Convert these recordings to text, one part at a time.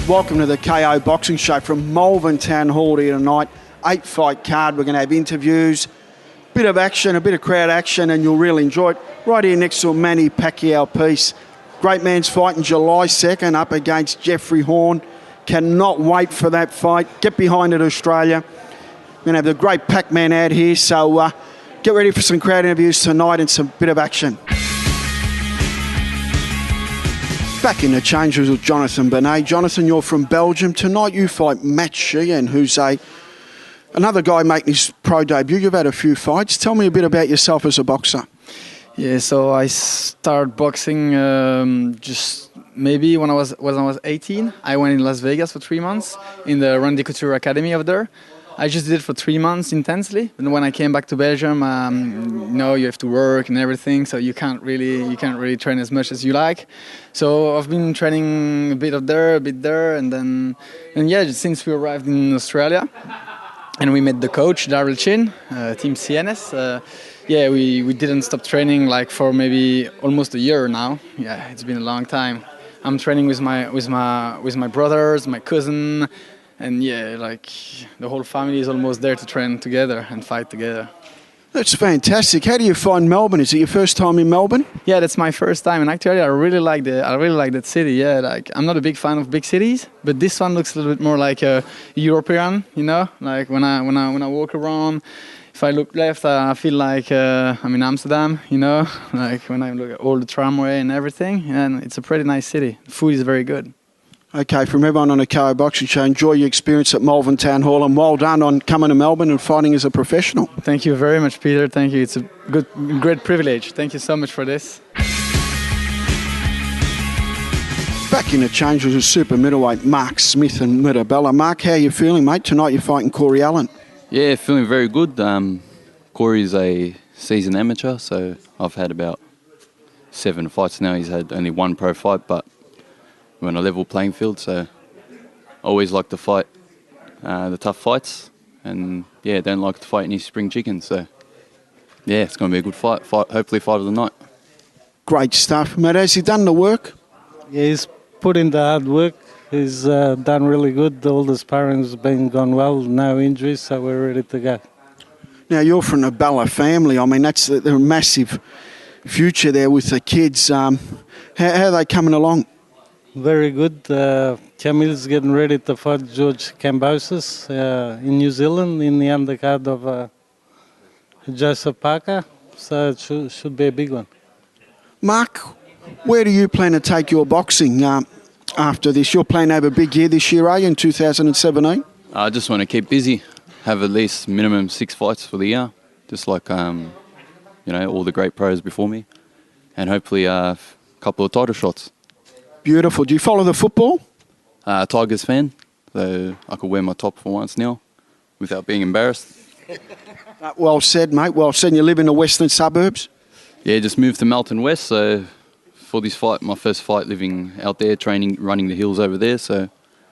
Welcome to the KO Boxing Show from Melbourne Town Hall here tonight. 8-fight card. We're going to have interviews, bit of action, a bit of crowd action, and you'll really enjoy it. Right here next to a Manny Pacquiao piece. Great man's fighting July 2nd up against Jeffrey Horn. Cannot wait for that fight. Get behind it, Australia. We're going to have the great Pac-Man out here, so get ready for some crowd interviews tonight and some bit of action. Back in the change was with Jonathan Bonet. Jonathan, you're from Belgium. Tonight you fight Matt Sheehan, who's another guy making his pro debut. You've had a few fights. Tell me a bit about yourself as a boxer. Yeah, so I started boxing just maybe when I was 18. I went in Las Vegas for 3 months in the Randy Couture Academy over there. I just did it for 3 months intensely, and when I came back to Belgium, you have to work and everything, so you can't really train as much as you like. So I've been training a bit there, and since we arrived in Australia, and we met the coach Daryl Chin, Team CNS. We didn't stop training like for maybe almost a year now. Yeah, it's been a long time. I'm training with my brothers, my cousin. And the whole family is almost there to train together and fight together. That's fantastic. How do you find Melbourne? Is it your first time in Melbourne? Yeah, that's my first time, and actually I really like that city. Yeah, I'm not a big fan of big cities, but this one looks a little bit more like a European. You know, like when I walk around, if I look left, I feel like I'm in Amsterdam. You know, like when I look at all the tramway and everything, and it's a pretty nice city. The food is very good. Okay, from everyone on the KO Boxing Show, enjoy your experience at Melbourne Town Hall, and well done on coming to Melbourne and fighting as a professional. Thank you very much, Peter. Thank you. It's a great privilege. Thank you so much for this. Back in the change was a super middleweight, Mark Smith and Mirabella. Mark, how are you feeling, mate? Tonight you're fighting Corey Allen. Yeah, feeling very good. Corey's a seasoned amateur, so I've had about 7 fights now. He's had only 1 pro fight, but we're on a level playing field, so I always like to fight the tough fights, and don't like to fight any spring chickens. So it's going to be a good fight. Hopefully fight of the night. Great stuff, mate. Has he done the work? Yeah, he's put in the hard work. He's done really good. All the sparring's been gone well, no injuries, so we're ready to go. Now you're from the Bella family. I mean, that's a massive future there with the kids. How are they coming along? Very good. Camille's getting ready to fight George Cambosis in New Zealand in the undercard of Joseph Parker. So it should be a big one. Mark, where do you plan to take your boxing after this? You're planning to have a big year this year, are you, in 2017? I just want to keep busy. Have at least minimum 6 fights for the year, just like all the great pros before me, and hopefully a couple of title shots. Beautiful. Do you follow the football? Tigers fan, so I could wear my top for once now without being embarrassed. Well said, mate. Well said. You live in the western suburbs? Yeah, just moved to Melton West, so for this fight, my first fight living out there, training, running the hills over there, so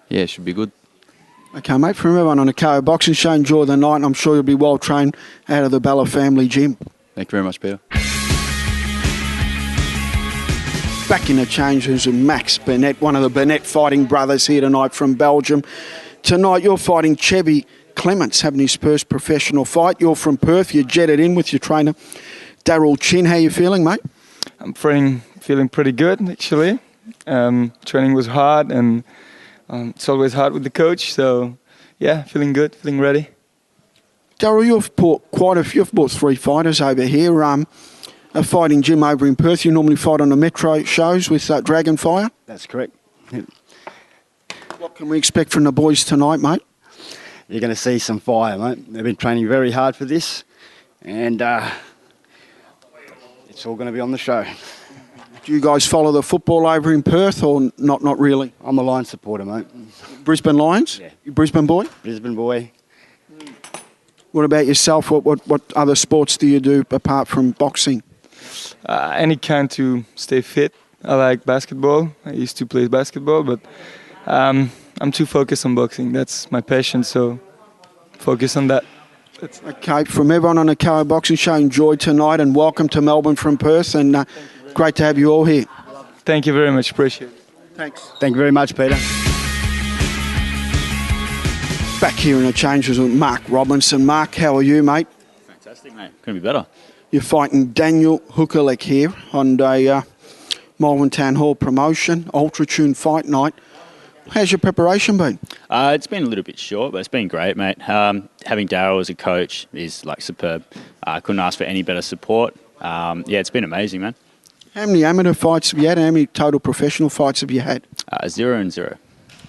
it should be good. Okay, mate, from everyone on the KO Boxing Show, enjoy the night, and I'm sure you'll be well trained out of the Bella family gym. Thank you very much, Peter. Back in the change rooms with Max Bennett, one of the Burnett fighting brothers here tonight from Belgium. Tonight you're fighting Chevy Clements, having his first professional fight. You're from Perth, you jetted in with your trainer Daryl Chin. How you feeling, mate? I'm feeling pretty good, actually. Training was hard, and it's always hard with the coach, so feeling good, feeling ready. Daryl, you've brought 3 fighters over here. A fighting gym over in Perth. You normally fight on the Metro shows with Dragonfire? That's correct. What can we expect from the boys tonight, mate? You're going to see some fire, mate. They've been training very hard for this, and it's all going to be on the show. Do you guys follow the football over in Perth or not really? I'm a Lions supporter, mate. Brisbane Lions? Yeah. You Brisbane boy? Brisbane boy. What about yourself? What other sports do you do apart from boxing? Any kind to stay fit. I like basketball. I used to play basketball, but I'm too focused on boxing. That's my passion, so focus on that. Okay, from everyone on the KO Boxing Show, enjoy tonight and welcome to Melbourne from Perth, and great to have you all here. Thank you very much. Appreciate it. Thanks. Thank you very much, Peter. Back here in the changes with Mark Robinson. Mark, how are you, mate? Fantastic, mate. Couldn't be better. You're fighting Daniel Hukalek here on a Melbourne Town Hall promotion, Ultra Tune Fight Night. How's your preparation been? It's been a little bit short, but it's been great, mate. Having Daryl as a coach is like superb. I couldn't ask for any better support. It's been amazing, man. How many amateur fights have you had? How many total professional fights have you had? 0 and 0.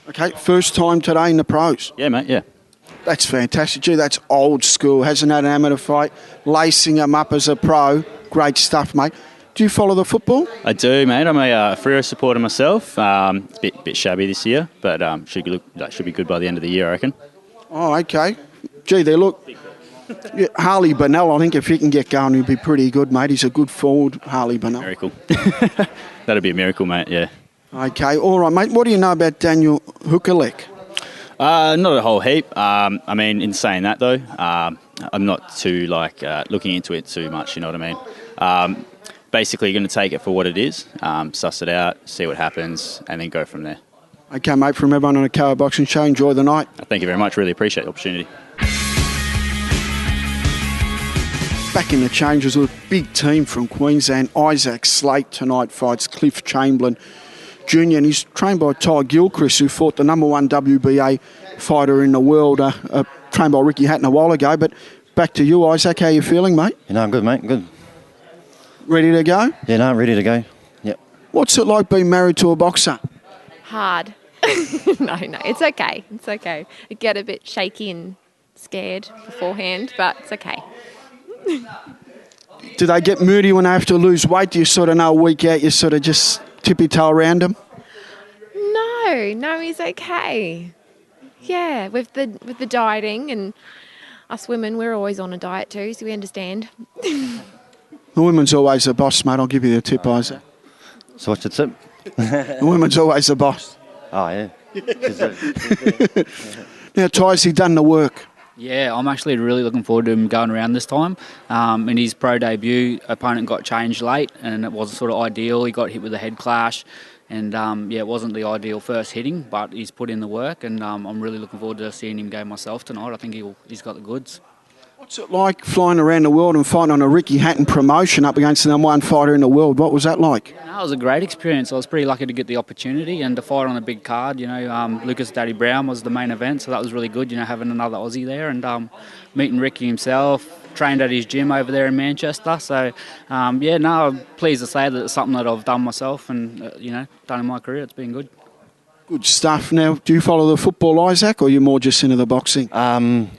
Okay, first time today in the pros. Yeah, mate, yeah. That's fantastic. Gee, that's old school. Hasn't had an amateur fight. Lacing him up as a pro. Great stuff, mate. Do you follow the football? I do, mate. I'm a Freo supporter myself. Bit shabby this year, but should be good by the end of the year, I reckon. Oh, okay. Gee, they look... Yeah, Harley Burnett, I think if he can get going, he'll be pretty good, mate. He's a good forward, Harley Burnett. Miracle. That'd be a miracle, mate, yeah. Okay, all right, mate. What do you know about Daniel Hukalek? Not a whole heap. I mean, in saying that, though, I'm not too, looking into it too much, you know what I mean? Basically, you're going to take it for what it is, suss it out, see what happens, and then go from there. Okay, mate, from everyone on the Coa Boxing Show, enjoy the night. Thank you very much. Really appreciate the opportunity. Back in the changes with a big team from Queensland. Isaac Slate tonight fights Cliff Chamberlain Jr. and he's trained by Ty Gilchrist, who fought the #1 WBA fighter in the world, trained by Ricky Hatton a while ago. But back to you, Isaac. How you feeling, mate? I'm good, mate. Good. Ready to go? Yeah, I'm ready to go. Yep. What's it like being married to a boxer? Hard. No, it's okay. It's okay. I get a bit shaky and scared beforehand, but it's okay. Do they get moody when they have to lose weight? Do you sort of know a week out you sort of just tippy-toe around them? No, he's okay. Yeah, with the dieting, and us women, we're always on a diet too, so we understand. The women's always the boss, mate. I'll give you the tip, Isaac. So what's the tip? The women's always the boss. Oh, yeah. Now, Ty's he done the work. Yeah, I'm actually really looking forward to him going around this time. In his pro debut, opponent got changed late and it wasn't sort of ideal. He got hit with a head clash and, it wasn't the ideal first hitting, but he's put in the work and I'm really looking forward to seeing him go myself tonight. I think he's got the goods. What's it like flying around the world and fighting on a Ricky Hatton promotion up against the #1 fighter in the world? What was that like? No, it was a great experience. I was pretty lucky to get the opportunity and to fight on a big card. Lucas Daddy Brown was the main event, so that was really good, having another Aussie there and meeting Ricky himself, trained at his gym over there in Manchester. So, I'm pleased to say that it's something that I've done myself and, done in my career. It's been good. Good stuff. Now, do you follow the football, Isaac, or are you more just into the boxing? I'm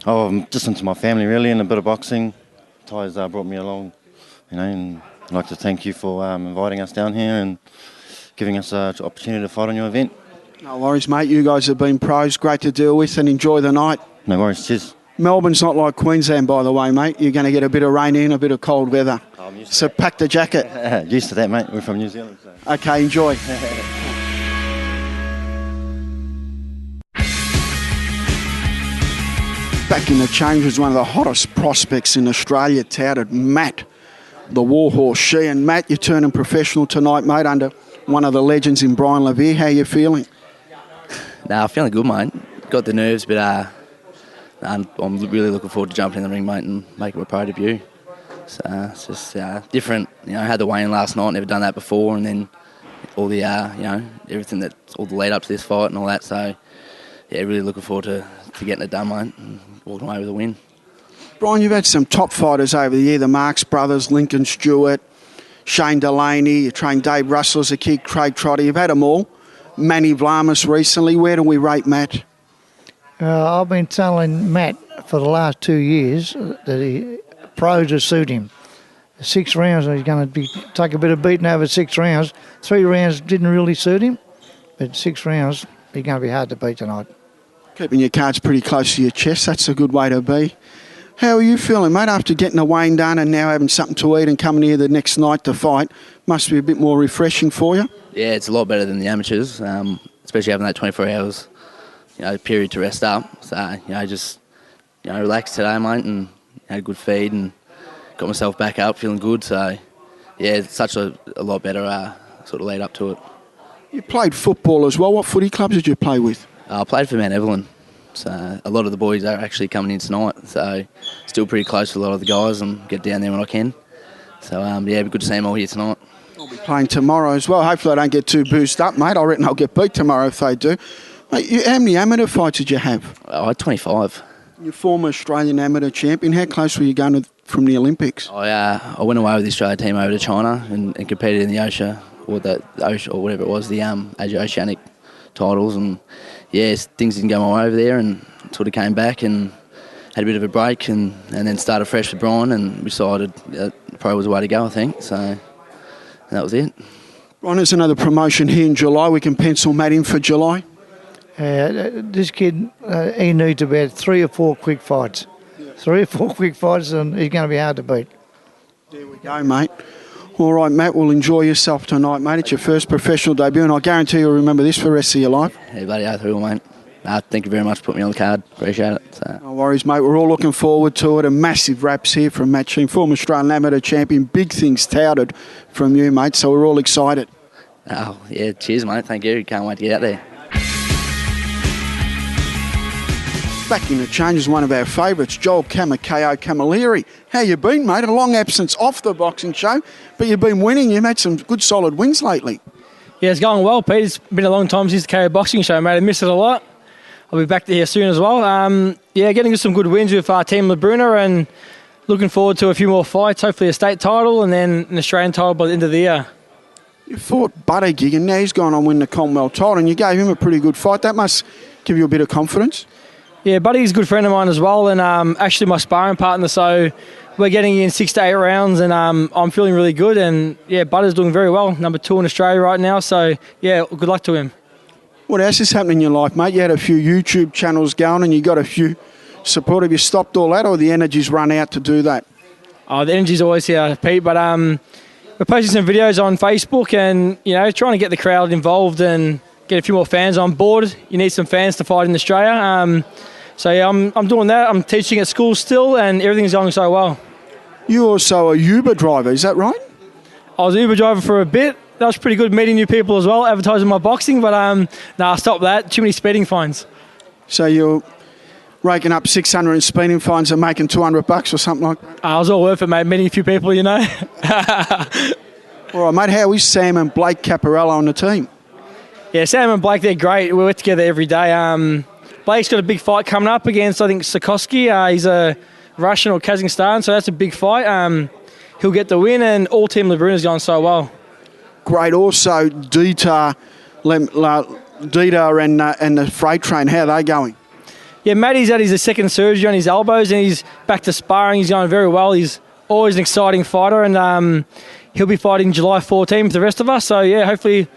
just into my family, really, and a bit of boxing. Ty's brought me along, and I'd like to thank you for inviting us down here and giving us an opportunity to fight on your event. No worries, mate. You guys have been pros. Great to deal with and enjoy the night. No worries. Cheers. Melbourne's not like Queensland, by the way, mate. You're going to get a bit of rain in, a bit of cold weather. So pack the jacket. Used to that, mate. We're from New Zealand. So. Okay, enjoy. Back in the changes, one of the hottest prospects in Australia, touted Matt, the Warhorse Sheehan. Matt, you're turning professional tonight, mate, under one of the legends in Brian Levere. How are you feeling? I'm feeling good, mate. Got the nerves, but I'm really looking forward to jumping in the ring, mate, and making my pro debut. So it's just different. I had the weigh-in last night, never done that before, and then all the, everything all the lead up to this fight and all that. So, yeah, really looking forward to getting it done, mate, and walking away with a win. Brian, you've had some top fighters over the year, the Marx brothers, Lincoln Stewart, Shane Delaney, you trained Dave Russell as a kid, Craig Trotter. You've had them all. Manny Vlamis recently. Where do we rate Matt? I've been telling Matt for the last 2 years that pros will suit him. 6 rounds, he's going to take a bit of beating over 6 rounds. 3 rounds didn't really suit him, but 6 rounds, he's going to be hard to beat tonight. Keeping your cards pretty close to your chest, that's a good way to be. How are you feeling, mate, after getting the weigh-in done and now having something to eat and coming here the next night to fight? Must be a bit more refreshing for you? Yeah, it's a lot better than the amateurs, especially having that 24 hours period to rest up. So, just relaxed today, mate, and had a good feed and got myself back up, feeling good. So, yeah, it's such a lot better sort of lead up to it. You played football as well. What footy clubs did you play with? I played for Mount Evelyn. So a lot of the boys are actually coming in tonight. So still pretty close to a lot of the guys and get down there when I can. So yeah, it'd be good to see them all here tonight. I'll be playing tomorrow as well. Hopefully I don't get too boozed up, mate. I reckon I'll get beat tomorrow if they do. Mate, how many amateur fights did you have? I had 25. You're former Australian amateur champion. How close were you going from the Olympics? I went away with the Australia team over to China and competed in the OSHA or whatever it was, the Asia Oceanic titles, and yeah, things didn't go my way over there, and sort of came back and had a bit of a break, and then started fresh with Brian, and decided pro was the way to go, I think. So that was it. Brian, there's another promotion here in July. We can pencil Matt in for July. This kid, he needs about 3 or 4 quick fights. 3 or 4 quick fights, and he's going to be hard to beat. There we go, mate. All right, Matt, well, enjoy yourself tonight, mate. It's your first professional debut, and I guarantee you'll remember this for the rest of your life. Hey, bloody oath, we will, mate. Thank you very much for putting me on the card. Appreciate it. So. No worries, mate. We're all looking forward to it. A massive raps here from Matt Sheen, former Australian amateur champion. Big things touted from you, mate, so we're all excited. Oh, yeah, cheers, mate. Thank you. Can't wait to get out there. Back in the change is one of our favourites, Joel Camilleri. How you been, mate? A long absence off the boxing show, but you've been winning. You've had some good, solid wins lately. Yeah, it's going well, Pete. It's been a long time since the KO boxing show, mate. I missed it a lot. I'll be back here soon as well. Yeah, getting some good wins with Team LeBruna, and looking forward to a few more fights, hopefully a state title and then an Australian title by the end of the year. You fought Buttigieg, and now he's gone on win the Commonwealth title, and you gave him a pretty good fight. That must give you a bit of confidence. Yeah, Buddy's a good friend of mine as well, and actually my sparring partner, so we're getting in 6 to 8 rounds, and I'm feeling really good, and yeah, Buddy's doing very well, number 2 in Australia right now, so yeah, good luck to him. What else is happening in your life, mate? You had a few YouTube channels going and you got a few support. Have you stopped all that, or the energy's run out to do that? Oh, the energy's always here, Pete, but we're posting some videos on Facebook and, you know, trying to get the crowd involved and get a few more fans on board. You need some fans to fight in Australia. So yeah, I'm doing that. I'm teaching at school still, and everything's going so well. You're also a Uber driver, is that right? I was an Uber driver for a bit. That was pretty good, meeting new people as well, advertising my boxing, but I stopped that. Too many speeding fines. So you're raking up 600 in speeding fines and making $200 or something like that? I was all worth it, mate. Meeting a few people, you know. All right, mate. How is Sam and Blake Caparello on the team? Yeah, Sam and Blake, they're great. We work together every day. Blake's got a big fight coming up against, I think, Sikorsky. He's a Russian or Kazakhstan, so that's a big fight. He'll get the win, and all Team LeBruna's gone so well. Great. Also, Dieter and the freight train, how are they going? Yeah, Matty's had his second surgery on his elbows, and he's back to sparring. He's going very well. He's always an exciting fighter, and he'll be fighting July 14 with the rest of us. So, yeah, hopefully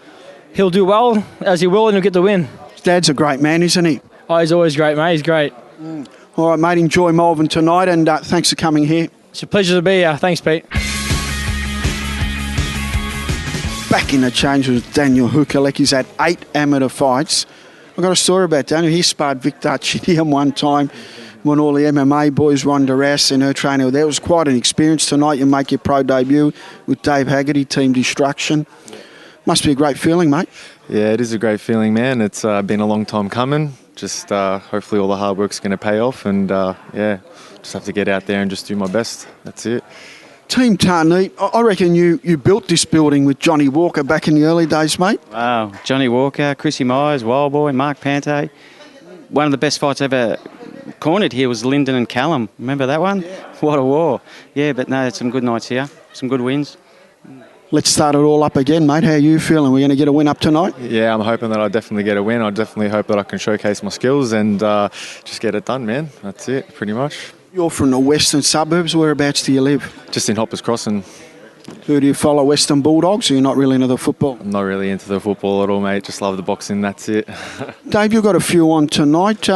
he'll do well, as he will, and he'll get the win. His dad's a great man, isn't he? Oh, he's always great, mate. He's great. All right, mate, enjoy Malvern tonight, and thanks for coming here. It's a pleasure to be here. Thanks, Pete. Back in the change with Daniel Hukalek. He's had 8 amateur fights. I've got a story about Daniel. He sparred Victor Chidium one time when all the MMA boys, Ronda Rousey and her trainer were there. It was quite an experience. Tonight you make your pro debut with Dave Haggerty, Team Destruction. Must be a great feeling, mate. Yeah, it is a great feeling, man. It's been a long time coming. Just hopefully all the hard work's going to pay off, and yeah, just have to get out there and just do my best. That's it. Team Tarneet, I reckon you built this building with Johnny Walker back in the early days, mate. Wow, Johnny Walker, Chrissy Myers, Wild Boy, Mark Pante. One of the best fights ever cornered here was Lyndon and Callum. Remember that one? Yeah. What a war. Yeah, but no, some good nights here, some good wins. Let's start it all up again, mate. How are you feeling? We're going to get a win up tonight? Yeah, I'm hoping that I definitely get a win. I definitely hope that I can showcase my skills and just get it done, man. That's it, pretty much. You're from the western suburbs. Whereabouts do you live? Just in Hoppers Crossing. Who do you follow, Western Bulldogs, or you're not really into the football? I'm not really into the football at all, mate. Just love the boxing, that's it. Dave, you've got a few on tonight.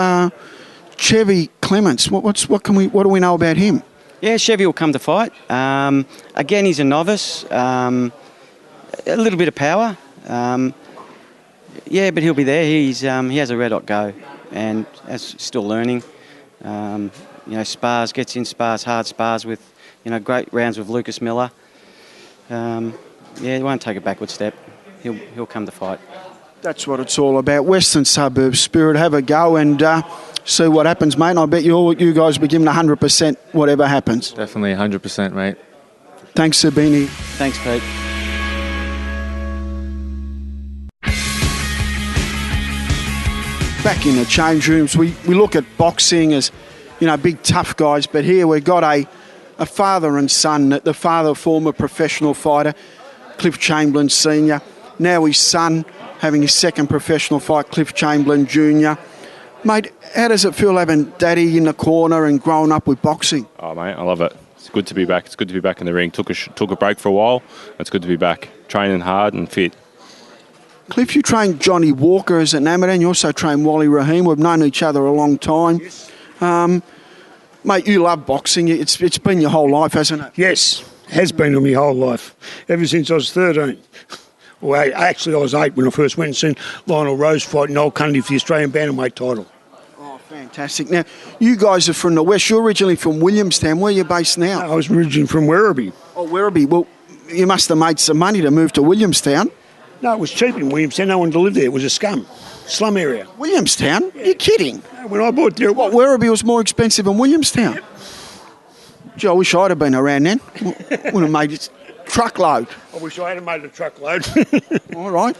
Chevy Clements, what do we know about him? Yeah, Chevy will come to fight. Again, he's a novice. A little bit of power. Yeah, but he'll be there. He has a red hot go and is still learning. Spars, gets in spars, hard spars with, great rounds with Lucas Miller. He won't take a backward step. He'll come to fight. That's what it's all about. Western Suburbs Spirit. Have a go and see what happens, mate. And I bet you guys will be giving 100% whatever happens. Definitely 100%, mate. Thanks for being here. Thanks, Pete. Back in the change rooms, we look at boxing as, big tough guys, but here we've got a father and son. The father, former professional fighter, Cliff Chamberlain Sr. Now his son having his second professional fight, Cliff Chamberlain Jr. Mate, how does it feel having daddy in the corner and growing up with boxing? Oh, mate, I love it. It's good to be back. It's good to be back in the ring. Took a break for a while. It's good to be back, training hard and fit. Cliff, you trained Johnny Walker as an amateur and you also trained Wally Rahim. We've known each other a long time. Yes. Mate, you love boxing. It's been your whole life, hasn't it? Yes, has been my whole life, ever since I was 13. Well, actually, I was 8 when I first went and seen Lionel Rose fight in Old Country for the Australian Bantamweight title. Oh, fantastic. Now, you guys are from the West. You're originally from Williamstown. Where are you based now? I was originally from Werribee. Oh, Werribee. Well, you must have made some money to move to Williamstown. No, it was cheap in Williamstown. No one to live there. It was a slum area. Williamstown? Yeah. You're kidding. When I bought there, what, Werribee was more expensive than Williamstown? Yep. Gee, I wish I'd have been around then. Would have made it truckload. I wish I had made a truckload. All right.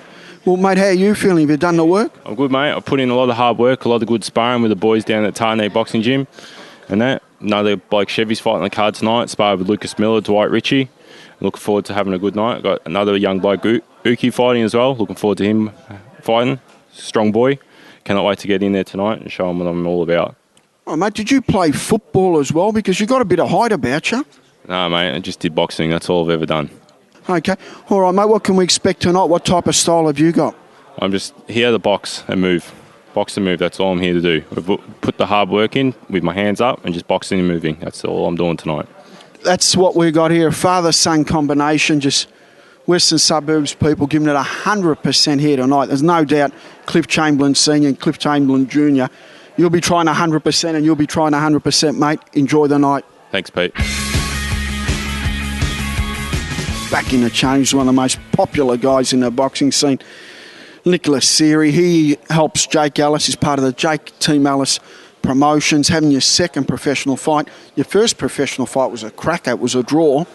Well, mate, how are you feeling? Have you done the work? I'm good, mate. I've put in a lot of hard work, a lot of good sparring with the boys down at Tarnay Boxing Gym and that. Another bloke Chevy's fighting the card tonight. Sparred with Lucas Miller, Dwight Ritchie. Looking forward to having a good night. Got another young bloke, Uki, fighting as well. Looking forward to him fighting. Strong boy. Cannot wait to get in there tonight and show him what I'm all about. Oh, mate, did you play football as well? Because you got a bit of height about you. No, mate, I just did boxing. That's all I've ever done. Okay. All right, mate, what can we expect tonight? What type of style have you got? I'm just here to box and move. Box and move, that's all I'm here to do. I've put the hard work in with my hands up and just boxing and moving. That's all I'm doing tonight. That's what we got here, a father-son combination, just Western Suburbs people giving it 100% here tonight. There's no doubt Cliff Chamberlain Sr. and Cliff Chamberlain Jr. You'll be trying 100% and you'll be trying 100%, mate. Enjoy the night. Thanks, Pete. Back in the change, one of the most popular guys in the boxing scene, Nicholas Seary. He helps Jake Ellis. He's part of the Jake Team Ellis promotions, having your second professional fight. Your first professional fight was a cracker. It was a draw.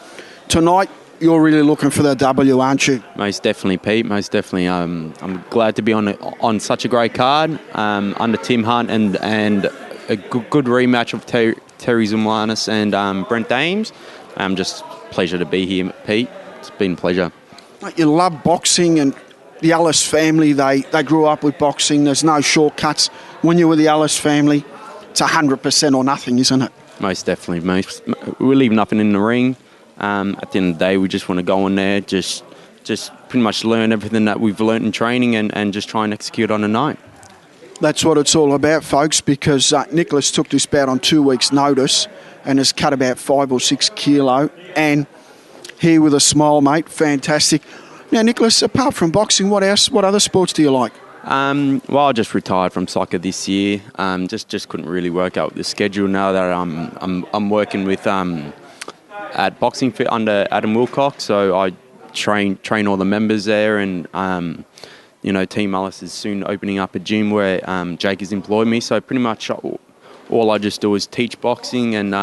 Tonight, you're really looking for the W, aren't you? Most definitely, Pete. Most definitely. I'm glad to be on such a great card under Tim Hunt and a good rematch of Terry Zumwanis and Brent Dames. Just pleasure to be here, Pete. It's been a pleasure. Mate, you love boxing, and the Ellis family, they grew up with boxing. There's no shortcuts. When you're with the Ellis family, it's 100% or nothing, isn't it? Most definitely. We leave nothing in the ring. At the end of the day, we just want to go in there, just pretty much learn everything that we've learnt in training and just try and execute on a night. That's what it's all about, folks, because Nicholas took this bout on 2 weeks' notice and has cut about 5 or 6 kilo. And here with a smile, mate, fantastic. Now, Nicholas, apart from boxing, what else? What other sports do you like? Well, I just retired from soccer this year. Just couldn't really work out the schedule now that I'm working with at Boxing Fit under Adam Wilcox. So I train all the members there, and Team Ellis is soon opening up a gym where Jake has employed me. So pretty much all I just do is teach boxing and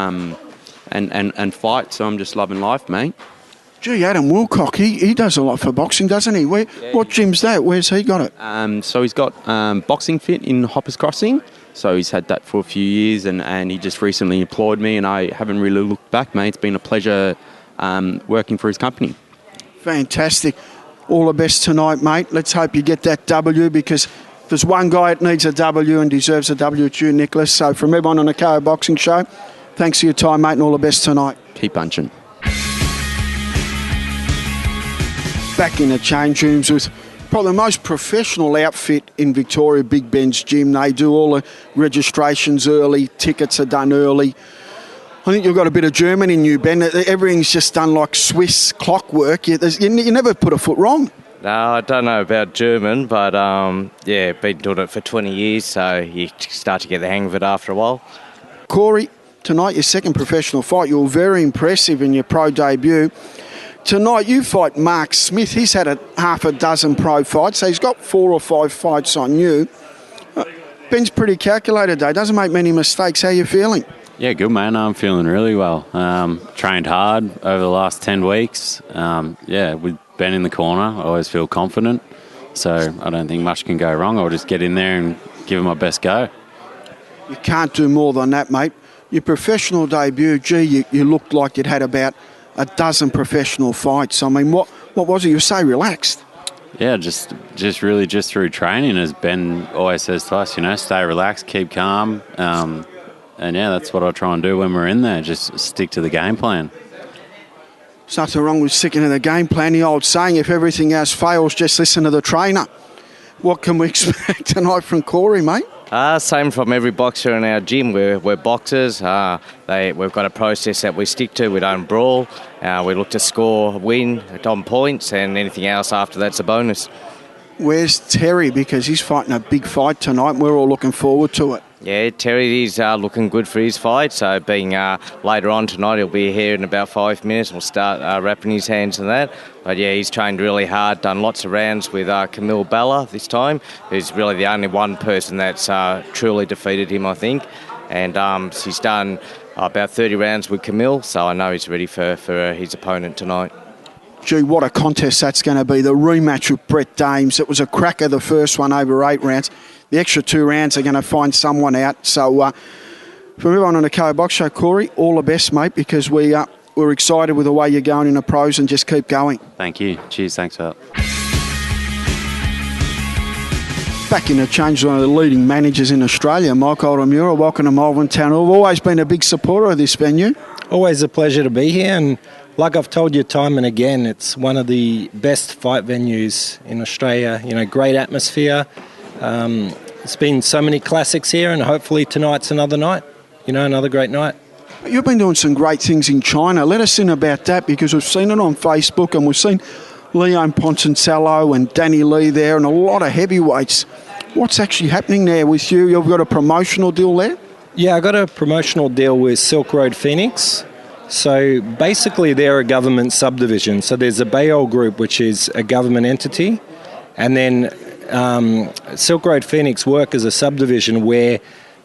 fight. So I'm just loving life, mate. Gee, Adam Wilcock, he does a lot for boxing, doesn't he? What gym's that? Where's he got it? So he's got Boxing Fit in Hoppers Crossing. So he's had that for a few years, and he just recently employed me, and I haven't really looked back, mate. It's been a pleasure working for his company. Fantastic. All the best tonight, mate. Let's hope you get that W, because if there's one guy that needs a W and deserves a W, it's you, Nicholas. So from everyone on the KO Boxing Show, thanks for your time, mate, and all the best tonight. Keep punching. Back in the change rooms with probably the most professional outfit in Victoria, Big Ben's Gym. They do all the registrations early, tickets are done early. I think you've got a bit of German in you, Ben. Everything's just done like Swiss clockwork. You never put a foot wrong. No, I don't know about German, but been doing it for 20 years, so you start to get the hang of it after a while. Corey, tonight your second professional fight. You were very impressive in your pro debut. Tonight you fight Mark Smith. He's had half a dozen pro fights, so he's got 4 or 5 fights on you. Ben's pretty calculated today, doesn't make many mistakes. How are you feeling? Yeah, good, man. I'm feeling really well. Trained hard over the last 10 weeks. With Ben in the corner, I always feel confident. So I don't think much can go wrong. I'll just get in there and give it my best go. You can't do more than that, mate. Your professional debut, you looked like you'd had about a dozen professional fights. I mean, what was it? You were so relaxed. Yeah, just through training, as Ben always says to us, stay relaxed, keep calm. And yeah, that's what I try and do when we're in there, just stick to the game plan. There's nothing wrong with sticking to the game plan. The old saying, if everything else fails, just listen to the trainer. What can we expect tonight from Corey, mate? Same from every boxer in our gym. We're boxers. We've got a process that we stick to. We don't brawl. We look to score, win on points, and anything else after that's a bonus. Where's Terry? Because he's fighting a big fight tonight. We're all looking forward to it. Yeah, Terry is looking good for his fight. So being later on tonight, he'll be here in about 5 minutes. We'll start wrapping his hands and that. But yeah, he's trained really hard, done lots of rounds with Camille Bella this time, who's really the only one person that's truly defeated him, I think. And he's done about 30 rounds with Camille, so I know he's ready for his opponent tonight. Gee, what a contest that's going to be. The rematch with Brett Dames. It was a cracker, the first one, over 8 rounds. The extra 2 rounds are going to find someone out. So from everyone on the KO Box Show, Corey, all the best, mate, because we're excited with the way you're going in the pros, and just keep going. Thank you. Cheers. Thanks for that. Back in the change, one of the leading managers in Australia, Mike Oldemura. Welcome to Melbourne Town Hall. I've always been a big supporter of this venue. Always a pleasure to be here, and like I've told you time and again, it's one of the best fight venues in Australia. Great atmosphere. It's been so many classics here, and hopefully tonight's another night. Another great night. You've been doing some great things in China. Let us in about that, because we've seen it on Facebook, and we've seen Leon Poncencello and Danny Lee there, and a lot of heavyweights. What's actually happening there with you? You've got a promotional deal there? Yeah, I got a promotional deal with Silk Road Phoenix. So basically they're a government subdivision. So there's a Bayol Group, which is a government entity, and then Silk Road Phoenix work as a subdivision where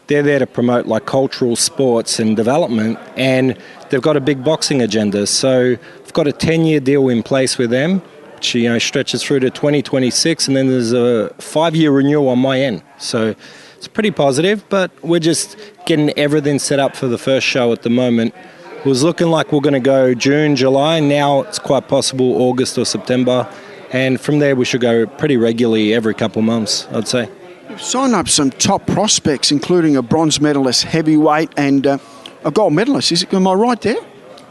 they're there to promote like cultural sports and development, and they've got a big boxing agenda. So I've got a 10-year deal in place with them, which stretches through to 2026, and then there's a 5-year renewal on my end. So it's pretty positive, but we're just getting everything set up for the first show at the moment. It was looking like we're going to go June, July. Now it's quite possible August or September. And from there, we should go pretty regularly every couple of months, I'd say. You've signed up some top prospects, including a bronze medalist heavyweight and a gold medalist. Am I right there?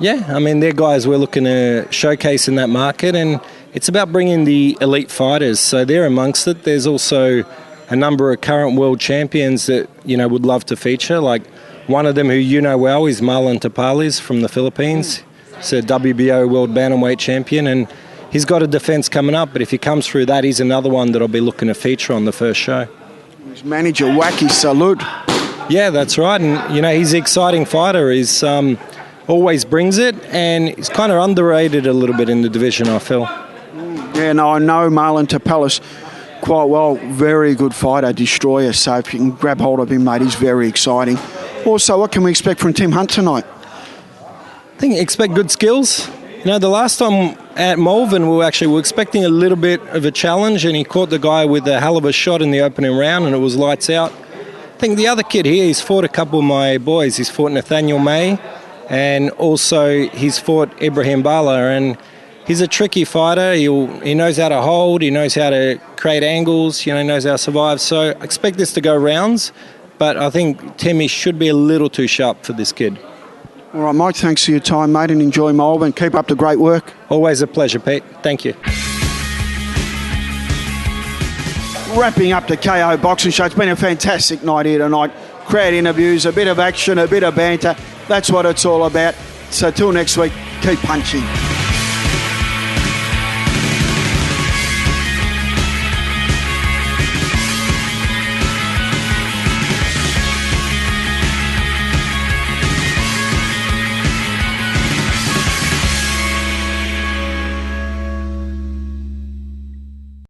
Yeah, I mean, they're guys we're looking to showcase in that market. And it's about bringing the elite fighters. So they're amongst it. There's also a number of current world champions that, would love to feature. Like one of them who well is Marlon Tapales from the Philippines. He's a WBO world bantamweight champion, and he's got a defence coming up, but if he comes through that, he's another one that I'll be looking to feature on the first show. His manager, Wacky Salute. Yeah, that's right, and he's an exciting fighter. He's always brings it, and he's kind of underrated a little bit in the division, I feel. Yeah, no, I know Marlon Tapales quite well. Very good fighter, destroyer, so if you can grab hold of him, mate, he's very exciting. Also, what can we expect from Tim Hunt tonight? I think expect good skills. The last time at Malvern, we were expecting a little bit of a challenge, and he caught the guy with a hell of a shot in the opening round, and it was lights out. I think the other kid here, he's fought a couple of my boys. He's fought Nathaniel May, and also he's fought Ibrahim Bala, and he's a tricky fighter. He knows how to hold, he knows how to create angles, he knows how to survive. So I expect this to go rounds, but I think Timmy should be a little too sharp for this kid. All right, Mike, thanks for your time, mate, and enjoy Melbourne. Keep up the great work. Always a pleasure, Pete. Thank you. Wrapping up the KO Boxing Show. It's been a fantastic night here tonight. Crowd interviews, a bit of action, a bit of banter. That's what it's all about. So till next week, keep punching.